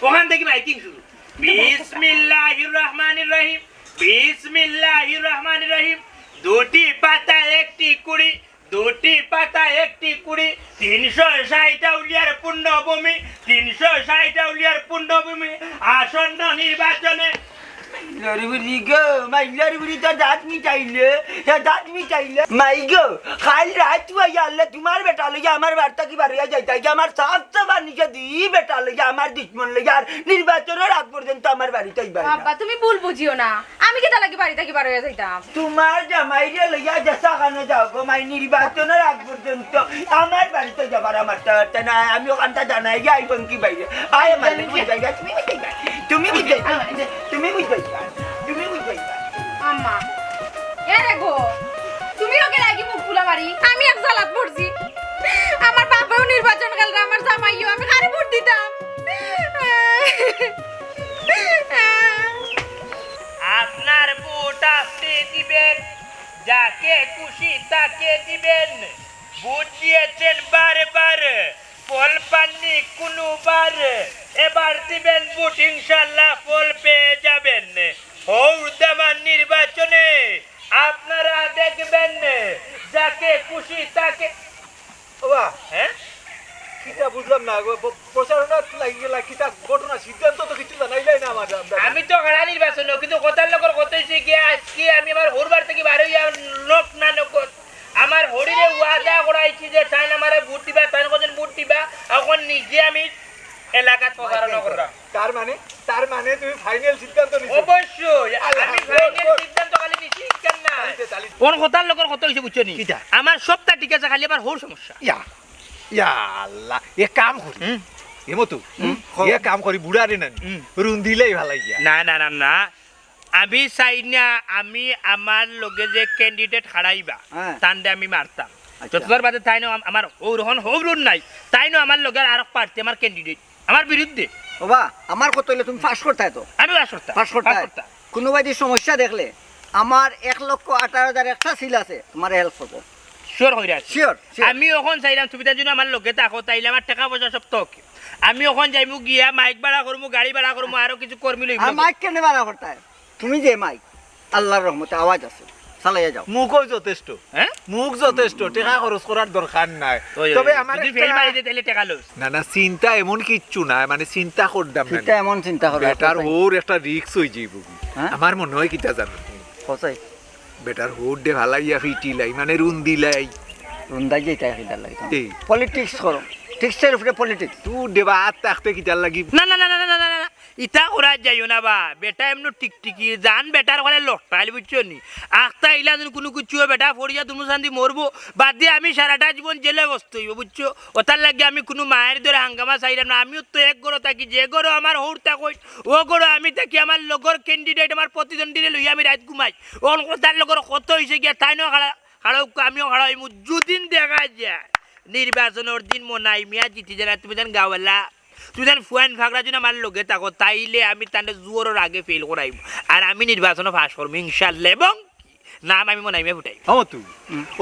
ওখান থেকে মাইকিং শুরু বিসমিল্লাহির রহমানির রহিম বিসমিল্লাহির রহমানির রহিম দুটি পাতা একটি কুড়ি দুটি পাতা একটি কুড়ি 360 উলিয়ার পূর্ণভূমি 360 উলিয়ার পূর্ণভূমি আসন্ন নির্বাচনে লরিবুরি গো মাইলার বুড়ি তো দাঁত মিটাইলে দাঁত মিটাইলে মাই গো খাল রাত আল্লাহ তোমার বেটা লইয়া আমার বার্তা কি বাড়িয়া যাইতা কি আমার স্বাস্থ্য বানিয়ে দিই বেটা লইয়া আমার দুশ্মন লইয়া আর নির্বাচনের আগ পর্যন্ত আমার বাড়িতে আব্বা তুমি ভুল বুঝিও না আমি কি তালাকি বাড়ি থেকে বার হয়ে যাইতাম তোমার জামাইরে লইয়া জেসা খানো যাও গো মাই নির্বাচনের আগ পর্যন্ত আমার বাড়িতে যাবার আমার তো না আমি ওখানটা জানাই গিয়ে আইবন কি বাইরে আয় আমার বুঝাইবা তুমি বুঝাইবা তুমি বুঝাইবা তুমি বুঝাইবা আম্মা এরে গো তুমি ওকে লাগি মুখ ফুলা মারি আমি এক জালাত পড়ছি আমার বাবাও নির্বাচন কাল আমার জামাইও আমি কারে ভোট দিতাম আপনার ভোট আপনি দিবেন যাকে খুশি তাকে দিবেন ভোট দিয়েছেন বারবার ফল পাননি কোনোবার এবার দিবেন ভোট ইনশাল্লাহ ফল পেয়ে যাবেন হৌদামান নির্বাচনে আপনারা দেখবেন যাকে খুশি তাকে ওবা হ্যাঁ কিটা বুঝলাম না প্রচারণা লাগি গেলা কিটা ঘটনা সিদ্ধান্ত তো কিছু জানাইলাই না আমার আমি তো হারা নির্বাচন কিন্তু কথার লগর কত হয়েছে কি আজকে আমি আমার হরবার থেকে বার হইয়া লোক না নকত আমার হরিরে ওয়াদা করাইছি যে তাই আমারে ভোট দিবা তাই কজন ভোট দিবা এখন নিজে আমি এলাকা প্রচারণা করলাম তার মানে তুমি ফাইনাল সিদ্ধান্ত নিছো অবশ্যই আমি ফাইনাল সিদ্ধান্ত খালি নিছি কেন না কোন কথার লগর কত হইছে বুঝছো নি আমার সবটা ঠিক আছে খালি আমার হোর সমস্যা ইয়া আল্লাহ এ কাম করি এমতো এ কাম করি বুড়ারে না রুন দিলেই ভালো গিয়া না না না না আমি চাই না আমি আমার লগে যে ক্যান্ডিডেট হারাইবা তান্ডে আমি মারতাম যতবার বাদে তাই না আমার ওরহন হৌরুন নাই তাই না আমার লগে আর পার্টি আমার ক্যান্ডিডেট আমার বিরুদ্ধে বাবা আমার কত হইলে তুমি ফাঁস করতে তো আমি ফাঁস করতে কোনো বাইদি সমস্যা দেখলে আমার 1,18,000 একটা সিল আছে তোমার হেল্প করবো শিওর হইরা শিওর আমি ওখান চাইলাম সুবিধার জন্য আমার লগে থাকো তাইলে আমার টাকা পয়সা সব তো আমি ওখান যাইমু গিয়া মাইক ভাড়া করবো গাড়ি ভাড়া করবো আরো কিছু কর্মী লইব আর মাইক কেন ভাড়া করতে তুমি যে মাইক আল্লাহর রহমতে আওয়াজ আছে চালাইয়া যাও মুখও যথেষ্ট হ্যাঁ মুখ যথেষ্ট টাকা খরচ করার দরকার নাই তবে আমার যদি ফেল মারি দে তাইলে টাকা লস না না চিন্তা এমন কিচ্ছু নাই মানে চিন্তা করদাম না এটা এমন চিন্তা করো বেটার ওর একটা রিস্ক হই যাইব আমার মনে হয় কিটা জানো কোথায় বেটার হোড দে ভালাইয়া ফিটিলাই মানে রুন দিলাই রুন্দাই যেটাই খিদার লাগে এই পলিটিক্স করো টিক্সের উপরে পলিটিক্স তুই দেবা হাত থাকতে কিতার লাগি না না না না না না না ইটা করা যাইও না বা বেটা এমনি টিকটিকি জান বেটার করে লটাইল বুঝছো নি আখতা ইলা যদি কোনো কিছু বেটা ফড়িয়া তুমি শান্তি মরবো বাদ দিয়ে আমি সারাটা জীবন জেলে বসতে হইব বুঝছো ওটার লাগে আমি কোনো মায়ের ধরে হাঙ্গামা চাইলাম না আমিও তো এক গরো থাকি যে গরো আমার হৌর থাকই ও গরো আমি থাকি আমার লগর ক্যান্ডিডেট আমার প্রতিদ্বন্দ্বীরে লই আমি রাত ঘুমাই ওর তার লগর কত হয়েছে গিয়া তাই নয় খাড়াও আমিও খাড়াই যদিন দেখা যায় নির্বাচনের দিন মনাই মিয়া জিতি জানা তুমি যেন গাওয়ালা তুই যেন ফুয়ান ফাগরা যদি আমার লগে থাকো তাইলে আমি তাদের জোরের আগে ফেল করাইব আর আমি নির্বাচনে পাস করবো ইনশাল্লাহ এবং নাম আমি মনাই মিয়া ফুটাই তুই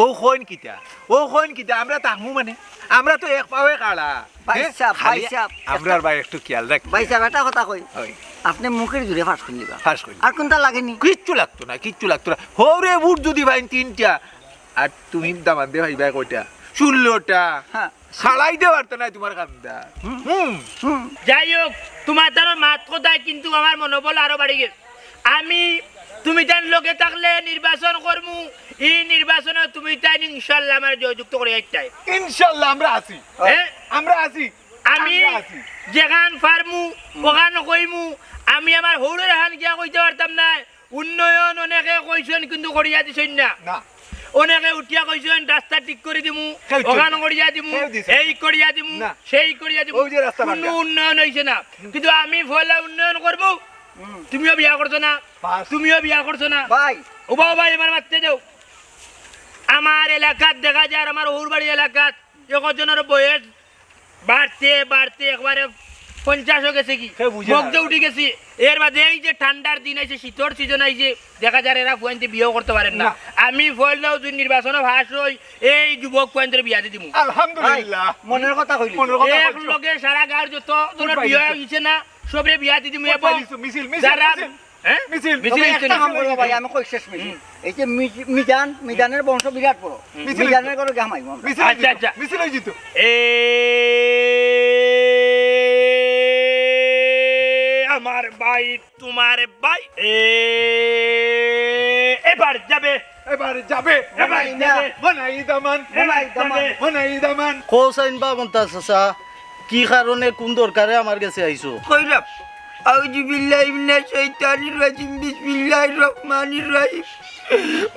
ও কইন কিতা আমরা তাহমু মানে আমরা তো এক পাওয়ে কাড়া আমরা ভাই একটু খেয়াল রাখ ভাই সাহেব একটা কথা কই ওই আপনি মুখের জুড়ে ফাঁস করে দিবা ফাঁস করি আর কোনটা লাগেনি কিচ্ছু লাগতো না হৌরে বুট যদি ভাই 3টা আর তুমি দামান দে ভাই ভাই কয়টা 16টা হ্যাঁ ছাড়াই দে পারতো না তোমার কান্দা যাই হোক তোমার তার মাত কথায় কিন্তু আমার মনোবল আরো বাড়ি গেছে আমি তুমি তার লগে থাকলে নির্বাচন করমু এই নির্বাচনে তুমি তাই ইনশাল্লাহ আমার জয়যুক্ত করে একটাই ইনশাআল্লাহ আমরা আছি আমি যেখান ফার্মু ওখান কইমু আমি আমার হৌরের হান গিয়া কইতে পারতাম না উন্নয়ন অনেকে কইছেন কিন্তু করিয়া দিছেন না অনেকে উঠিয়া কইছেন রাস্তা ঠিক করে দিমু ওখান করিয়া দিমু এই করিয়া দিমু সেই করিয়া দিমু কোনো উন্নয়ন হইছে না কিন্তু আমি ফলা উন্নয়ন করব তুমিও বিয়া করছো না ভাই ও ভাই আমার মারতে দেও আমার এলাকাত দেখা যায় আমার হৌরবাড়ি এলাকাত একজনের বয়স বাড়তে একবারে 50 গেছে কি মগজে উঠে গেছি এর বাদে এই যে ঠান্ডার দিন আইছে শীতর সিজন আইছে দেখা যায় এরা ফুয়াইতে বিয়েও করতে পারেন না আমি ফলদাও যদি নির্বাচনে ভাস হই এই যুবক ফুয়াইতে বিয়া দিয়ে দিমু আলহামদুলিল্লাহ মনের কথা কইলি এক লগে সারা গাঁর যত তোর বিয়ে হইছে না সবরে বিয়া দিয়ে দিমু এবং মিছিল একটা কাম করবো ভাই আমি কই শেষ মিছিল এই যে মিজানের বংশ বিরাট বড় মিজানের করে গামাই আচ্ছা মিছিল হই জিতো আমার ভাই তোমার ভাই এবার যাবে বনাই দামান কোসাইন বা মন্তাজ চাচা কি কারণে কোন দরকারে আমার কাছে আইছো কইরাম আউযু বিল্লাহি মিনাশ শাইতানির রাজিম বিসমিল্লাহির রহমানির রহিম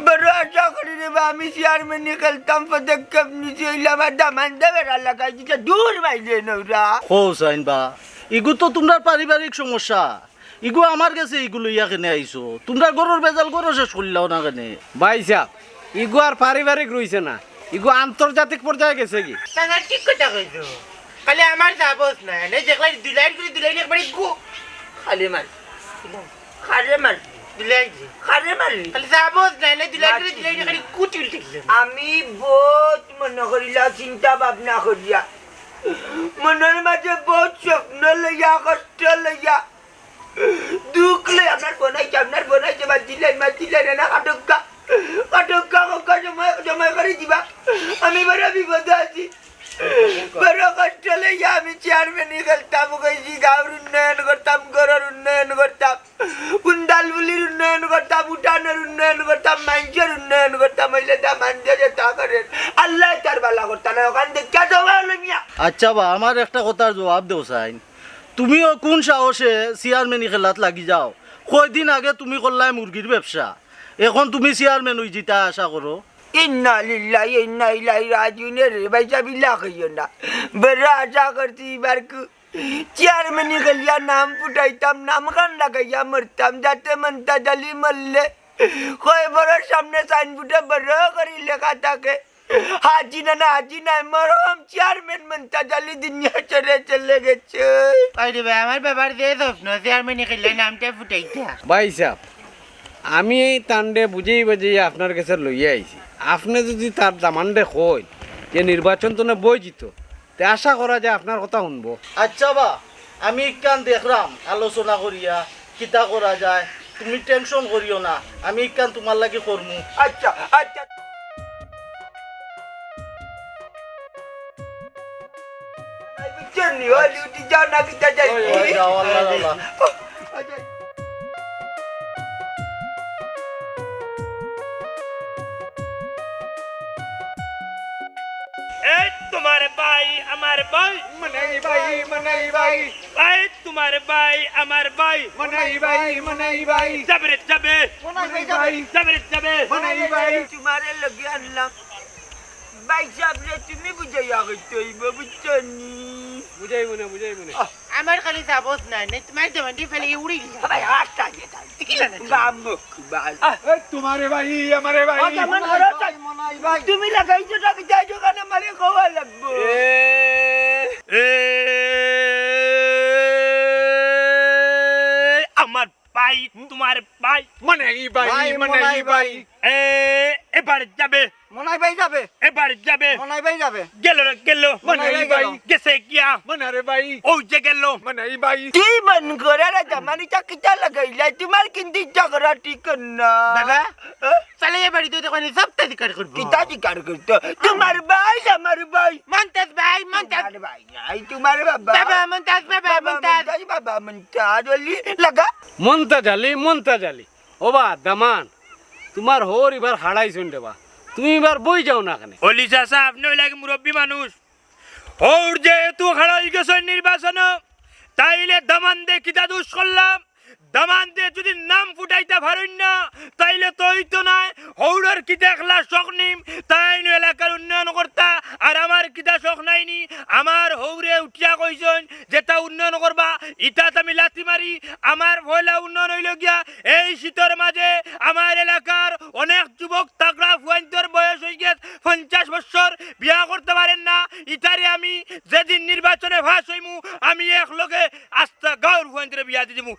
বড় আশা করি রে আমি চেয়ারম্যান খেলতাম পদক্ষেপ নিছি হইলাম দামান দেবের আল্লাহ কাছে দূর বাইরে নৌরা কোসাইন বা ইগু তো তোমরা পারিবারিক সমস্যা ইগু আমার কাছে ইগুলো ইয়া কেনে আইছো তোমরা গরুর বেজাল গরু শেষ করলাও না কেনে ভাই সাহেব ইগু আর পারিবারিক রইছে না ইগু আন্তর্জাতিক পর্যায়ে গেছে কি তাহলে ঠিক কথা কইছো খালি আমার যাবস না এনে দেখলাই দুলাই একবার গো খালি মার দুলাই খালি যাবস না এনে দুলাই খালি কুটি উল্টেছে আমি বহুত মনে করিলা চিন্তা ভাবনা করিয়া মনের মাঝে বহুত স্বপ্ন লইয়া কষ্ট লইয়া দুঃখ লই আপনার বনাইছে বা দিলেন না কাটক্কা জমা করে দিবা আমি বড় বিপদে আছি বড় কষ্ট লইয়া আমি চেয়ারম্যানই খেলতাম কইছি গাঁর উন্নয়ন করতাম ঘরের উন্নয়ন করতাম কুন্দালগুলির উন্নয়ন করতাম উঠানের উন্নয়ন করতাম মানুষের উন্নয়ন করতাম হইলে তা মানুষের তা করেন আল্লাহ তার বালা করতাম ওখান থেকে জমা হলো মিয়া আচ্ছা বা আমার একটা কথার জবাব দেও সাইন তুমিও কোন সাহসে চেয়ারম্যানি খেলাত লাগি যাও কয়দিন আগে তুমি করলাই মুরগির ব্যবসা এখন তুমি চেয়ারম্যান হই জিতা আশা করো ইন্না লিল্লাহি ইন্না ইলাইহি রাজিউন রে ভাইসা বিল্লাহ কইও না বড় আশা করছি এবার চেয়ারম্যানি গলিয়া নাম ফুটাইতাম নাম খান লাগাইয়া মরতাম যাতে মন্তাজ আলী মরলে কয় বড় সামনে সাইনবোর্ডে বড় করে লেখা থাকে হাজি না মরহম চেয়ারম্যান মন্তাজ আলী দুনিয়া ছেড়ে চলে গেছে আরে ভাই আমার ব্যাপার দিয়ে স্বপ্ন চেয়ারম্যান খেললে নামটা ফুটাইতা ভাই সাহেব আমি এই তান্ডে বুঝেই আপনার কাছে লইয়া আইছি আপনি যদি তার দামান্ডে কই যে নির্বাচন তো না বই জিত তে আশা করা যায় আপনার কথা শুনবো আচ্ছা বা আমি কান দেখলাম আলোচনা করিয়া কিতা করা যায় তুমি টেনশন করিও না আমি কান তোমার লাগি করমু আচ্ছা চন্নি ওলি উঠি যাও না কিতা যাই তোমার ভাই আমার ভাই মনাই ভাই মনাই ভাই ভাই তোমার ভাই আমার ভাই মনাই ভাই মনাই ভাই যাবে রে যাবে মনাই ভাই যাবে যাবে রে যাবে মনাই ভাই তোমারে লগে আনলাম ভাই সাহেবরে তুমি বুঝাইয়া হইতেইব বুঝছনি বুঝাই মনে আমার খালি যাবত নাই নে তোমার জমান্ডি ফেলে উড়ি গেল ভাই হাতটা যেটা কিলা না বামুক ভাই তোমারে ভাই আমারে ভাই মনাই ভাই মনাই ভাই তুমি লাগাইছো টাকা যাই দোকানে মারে খাওয়া লাগবো আমার ভাই তোমার ভাই মনাই ভাই মনাই ভাই এবার যাবে মনাই ভাই যাবে এবার যাবে মনাই ভাই যাবে গেল রে গেল মনাই ভাই গেছে গিয়া মনারে ভাই ওই যে গেল মনাই ভাই তুই মন করে রে জামানি চাকিটা লাগাইলা তোমার কিন্তু ঝগড়া ঠিক না বাবা চলে বাড়ি তো দেখো সব তাজিকার করব কিতা জিকার করতো তোমার ভাই আমার ভাই মন্তাজ ভাই মন্তাজ তোমার ভাই নাই তোমার বাবা বাবা মন্তাজ বাবা মন্তাজ বাবা মন্তাজ ওলি লাগা মন্তা জালি ওবা দামান তোমার হোর এবার হারাইছুন দেবা তুমি এবার বই যাও না কেন অলি চাচা আপনি লাগে মুরব্বী মানুষ ওর যেহেতু হারাই গেছে নির্বাচন তাইলে দামান দিয়ে কিতা দোষ করলাম দামান দিয়ে যদি নাম ফুটাইতে পারেন না তাইলে তোই তো নাই হৌড়ার কিতা একলা শখ নিম তাই এলাকার উন্নয়ন করতা আর আমার কিতা শখ নাইনি আমার হৌরে উঠিয়া কইছেন যেটা উন্নয়ন করবা ইটাত আমি লাথি মারি আমার ভয়লা উন্নয়ন হইল গিয়া এই শীতের মাঝে আমার এলাকার অনেক যুবক তাগড়া ফুয়ান্তর বয়স হয়ে গেছে 50 বছর বিয়া করতে পারেন না ইটারে আমি যেদিন নির্বাচনে ভাস হইমু আমি এক লগে আস্তা গাঁর ফুয়ান্তরে বিয়া দিয়ে দিমু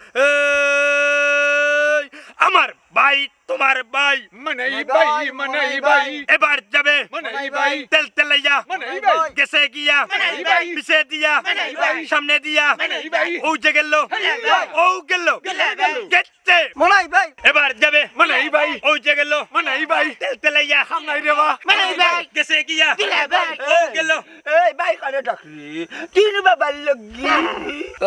আমার ভাই তোমার ভাই মনাই ভাই মনাই ভাই এবার যাবে মনাই ভাই তেল তেলাইয়া মনাই ভাই গেছে গিয়া ভাই পিছে দিয়া ভাই সামনে দিয়া ভাই ও যে গেল ও গেল গেছে মনাই ভাই এবার যাবে মনাই ভাই ও যে গেল মনাই ভাই তেল তেলাইয়া সামনে রে বা মনাই ভাই গেছে গিয়া ও গেল এই ভাই কানে ডাকলি তিন বাবার লগি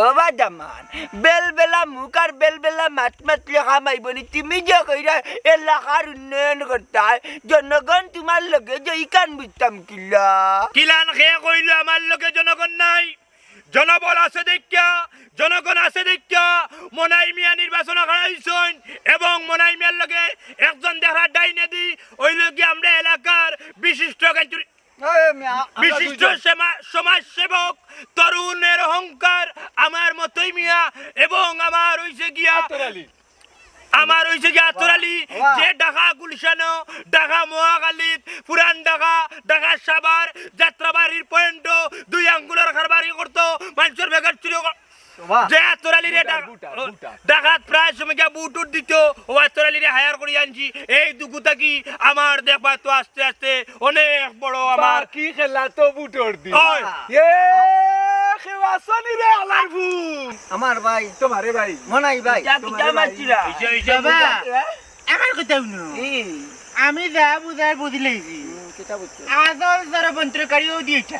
ও বা জামান বেলবেলা মুখ আর বেলবেলা মাত মাতলে খামাইবনি তুমি যে কইরা এলাকার উন্নয়ন করতা জনগণ তোমার লগে যে ইকান বুঝতাম কিলা কিলান খেয়ে কইলো আমার লোকে জনগণ নাই জনবল আছে দেখা জনগণ আছে দেখা মনাই মিয়া নির্বাচন হারাইছেন এবং মনাই মিয়ার লগে একজন দেখা ডাইনে দি ওই লগে আমরা এলাকার বিশিষ্ট বিশিষ্ট সমাজ সেবক তরুণের অহংকার আমার মতই মিয়া এবং আমার হইছে গিয়া আমার হইছে গিয়া আতরালি যে ঢাকা গুলশানো ঢাকা মহাখালীত পুরান ঢাকা সাভার যাত্রাবাড়ির পয়েন্ট 2 আঙ্গুলের কারবারি করতো মানুষের বেগার ছিল যে আতরালি রে ঢাকাত প্রায় সময় গিয়া বুট দিত ও আতরালি রে হায়ার করে আনছি এই দুগুতা কি আমার দেখবা তো আস্তে আস্তে অনেক বড় আমার কি খেলা তো বুটর দি ওই এ খেওয়াছনি রে আলার ভু আমার ভাই তোমারে ভাই মনাই ভাই কিতা মারছিলা বাবা আমার কথা শুনো আমি যা বুঝার বুঝলেইছি আদল যারা বন্ত্রকারীও দিয়েছে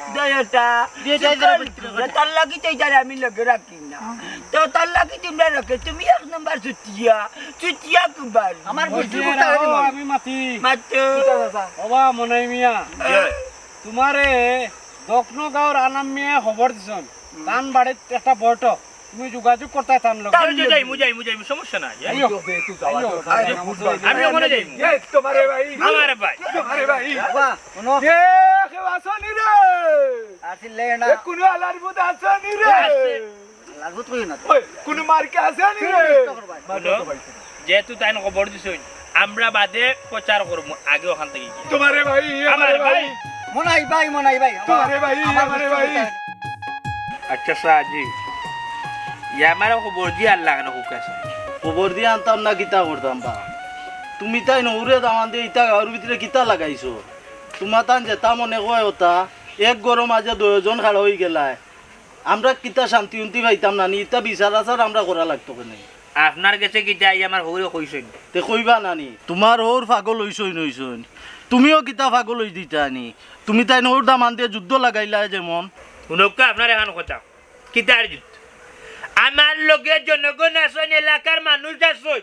তার লাগি তো যারা আমি লগে রাখি না তো তার লাগি তোমরা রাখে তুমি 1 নম্বর চুটিয়া কুবার আমার বুদ্ধি আমি মাতি মাত্র ওবা মনাই মিয়া তোমারে দক্ষিণ গাঁৱৰ আনাম মিয়া খবর দিছন তান বাড়িত একটা বৈঠক তুমি যোগাযোগ করতে তান লগে মুজাই সমস্যা নাই আইও আমি ওখানে যাই এ তোমারে ভাই আমার ভাই তোমারে ভাই বাবা শুনো এ খেওয়াছনি রে আসিলে না এ কোন আলার ভু আছনি রে লাগু তুই না ওই কোন মার্কে আছনি রে যেহেতু তাই খবর দিছই আমরা বাদে প্রচার করব আগে ওখান থেকে তোমারে ভাই আমার ভাই মনাই ভাই তোমারে ভাই আমারে ভাই আচ্ছা সাজি ইয়ামার খবর দি আল্লাহ কেন হুকা খবর দিয়ে আনতাম না কিতা করতাম বা তুমি তাই নৌরে দামান দিয়ে ইটা গাঁর ভিতরে কিতা লাগাইছো তোমার তান যেতা মনে কয় ওটা এক গরম মাঝে 2 জন খাড়া হয়ে গেলায় আমরা কিতা শান্তি উন্তি পাইতাম না নি ইটা বিচার আচার আমরা করা লাগতো কেন আপনার কাছে কি যাই আমার হৌরে কইছেন তে কইবা নানি তোমার ওর পাগল হইছই তুমিও কিতা পাগল হই দিতা নি তুমি তাই নৌর দামান দিয়ে যুদ্ধ লাগাইলা যেমন শুনক আপনার এখন কথা কিতার যুদ্ধ আমার লগে জনগণ আসন এলাকার মানুষ আসন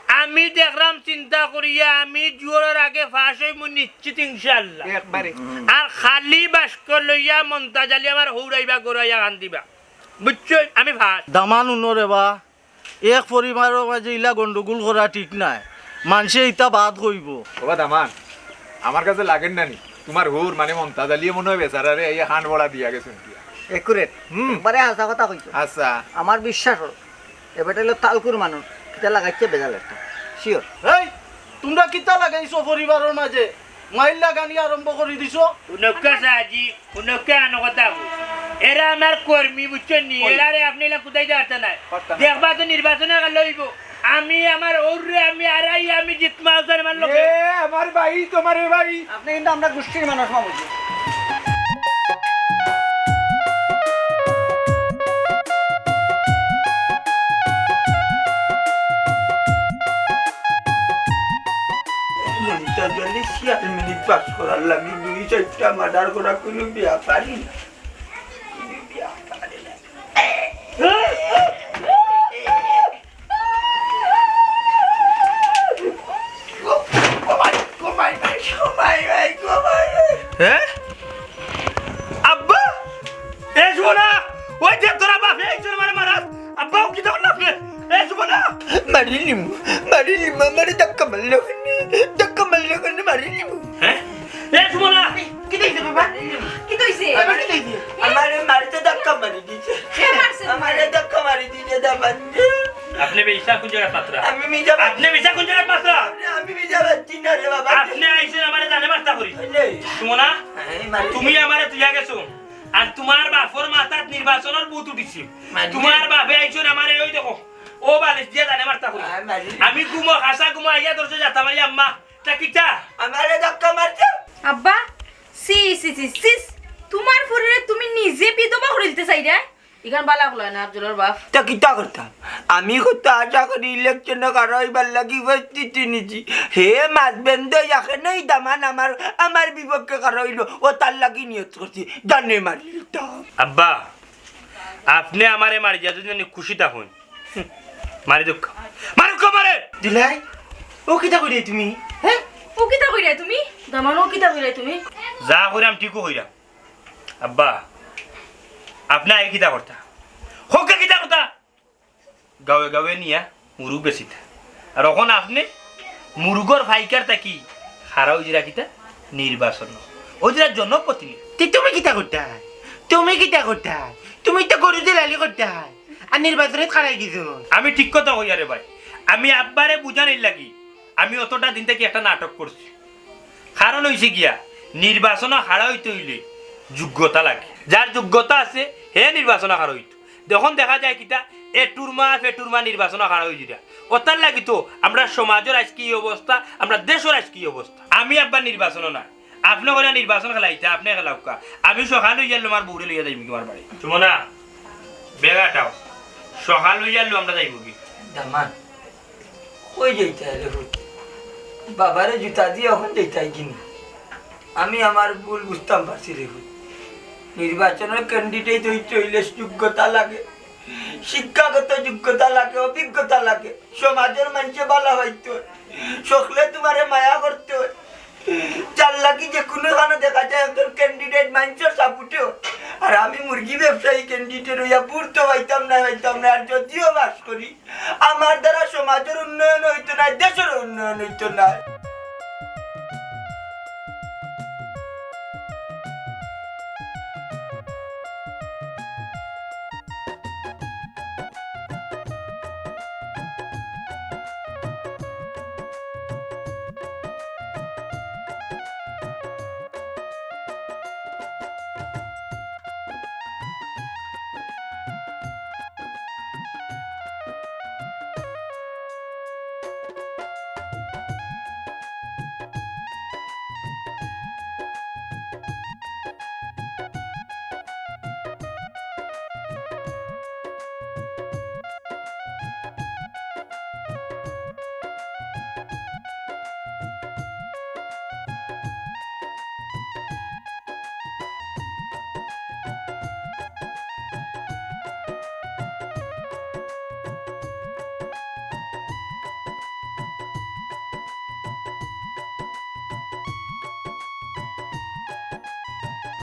আমি দেখলাম চিন্তা করিয়া আমি জোরের আগে ফাঁস হই মুই নিশ্চিত ইনশাআল্লাহ একবারে আর খালি বাস্ক লইয়া মন্তাজ আলী আমার হৌরাইবা গড়াইয়া গান দিবা বুঝছো আমি ভাত দামান উনরে বা এক পরিবারের মাঝে ইলা গন্ডগোল করা ঠিক নাই মানুষে ইটা বাদ হইব বাবা দামান আমার কাছে লাগেন না নি তোমার হুর মানে মমতাজ আলী মনে হয় বেচারারে এই হান বড়া দিয়া গেছেন একুরেট একবারে হাসা কথা কইছো আচ্ছা আমার বিশ্বাস হল এবারে হলো তালকুর মানুষ কিতা লাগাইছে বেজাল একটা শিওর এই তোমরা কিতা লাগাইছো পরিবারের মাঝে মাইল্লা গানি আরম্ভ করে দিছো উনকা সাজি উনকা আনকতা এরা আমার কর্মী বুঝছেন নি এরারে আপনি না কোথায় যাতে নাই দেখবা তো নির্বাচনে লইব আমি আমার ওরে আমি আরাই আমি জিতমা হাজার মান লোক আমার ভাই তোমার ভাই আপনি কিন্তু আমরা গোষ্ঠীর মানুষ মামুজি মন্তাজ আলী 6 মিনিট পাস করার লাগি 2-4টা মার্ডার করা কোনো ব্যাপারই না কোনো ব্যাপারই না হ্যাঁ আব্বা এ শোনা ওই যে তোরা বাপ একজন মানে মারাস আব্বা কি দাও না আপনি এ শোনা মারিলিম আমার ধাক্কা মারলো মারিলিম হ্যাঁ এ শোনা কি দেখতে বাবা কি কইছে আমার কি দেখতে আমারে মারতে ধাক্কা মারি দিছে কে মারছে আমারে ধাক্কা মারি দিছে দামান আপনি বেইসা কোন জায়গা পাত্রা আমি মিজা আপনি বেইসা কোন জায়গা পাত্রা আমি মিজা বাচ্চি না রে বাবা আপনি আইছেন আমারে জানে মারতা করি এই শোনা মারি তুমি আমারে তুইয়া গেছো আর তোমার বাপর মাথাত নির্বাচনের বুত উঠিছি মারি। তোমার বাপে আইছেন আমারে ওই দেখো ও বালিশ দিয়ে জানে মারতা করি মারি। আমি গুমো হাসা গুমো আইয়া ধরছে যাতা মারি আম্মা তা কিটা আমারে ধাক্কা মারছে আব্বা সি সি সি সিস তোমার ফুরিরে তুমি নিজে বিধবা করে দিতে চাই রে ইখান বালা হলো না আফজলের বাপ তা কিতা করতাম আমি কত আশা করি ইলেকশনে কারো এবার লাগি উপস্থিতি নিছি হে মাছ বেন্দ এখানেই দামান আমার বিপক্ষে কারো হইলো ও তার লাগি নিয়ত করছি জানে মারি আব্বা আপনি আমারে মারি যা যদি খুশি থাকুন মারি দুঃখ মারে দিলাই ও কিটা কইরে তুমি হ্যাঁ ও কিতা কইরা তুমি দামানো কিতা কইরা তুমি যা কইরাম ঠিকও কইরাম আব্বা আপনি আই কিতা করতা হোক কিতা করতা গাঁৱে গাঁৱে নিয়া মুরুগ বেচিতা আর এখন আপনি মুরুগর ফাইকার তাকি হারা ওইজিরা কিতা নির্বাচন ওইজিরা জনপ্রতিনিধি তুমি কিটা করতা তুমি তো গরু দিলালি করতা আর নির্বাচনে খারাই কিছু আমি ঠিক কথা কই আরে ভাই আমি আব্বারে বুঝানির লাগি আমি অতটা দিন থেকে একটা নাটক করছি কারণ হইছে গিয়া নির্বাচন হারা হইতে হইলে যোগ্যতা লাগে যার যোগ্যতা আছে হে নির্বাচন হারা হইতো যখন দেখা যায় কিতা ফেটুরমা নির্বাচন হারা হয়ে যা ওটার লাগি তো আমরা সমাজের আজকে এই অবস্থা আমরা দেশের আজকে এই অবস্থা আমি আব্বা নির্বাচন না আপনি করে নির্বাচন খেলাইতে আপনি খেলাউকা আমি সকাল হইয়া আমার বউরে লইয়া যাইবি তোমার বাড়ি সুমনা বেগাটাও সকাল হইয়া আমরা যাইব কি দামান কই যাইতে হলে বাবারে জুতা দিয়ে এখন যাইতাই কিনি আমি আমার ভুল বুঝতাম পারছি দেখুন নির্বাচনের ক্যান্ডিডেট হইলে যোগ্যতা লাগে শিক্ষাগত যোগ্যতা লাগে অভিজ্ঞতা লাগে সমাজের মানুষে ভালো হইতে সকলে তোমারে মায়া করতে হয় যার লাগি যে কোনো খানে দেখা যায় একজন ক্যান্ডিডেট মানুষের সাপোর্টে আর আমি মুরগি ব্যবসায়ী ক্যান্ডিডেট হইয়া পড়তে হইতাম না আর যদিও বাস করি আমার দ্বারা সমাজের উন্নয়ন হইতো না দেশের উন্নয়ন হইতো না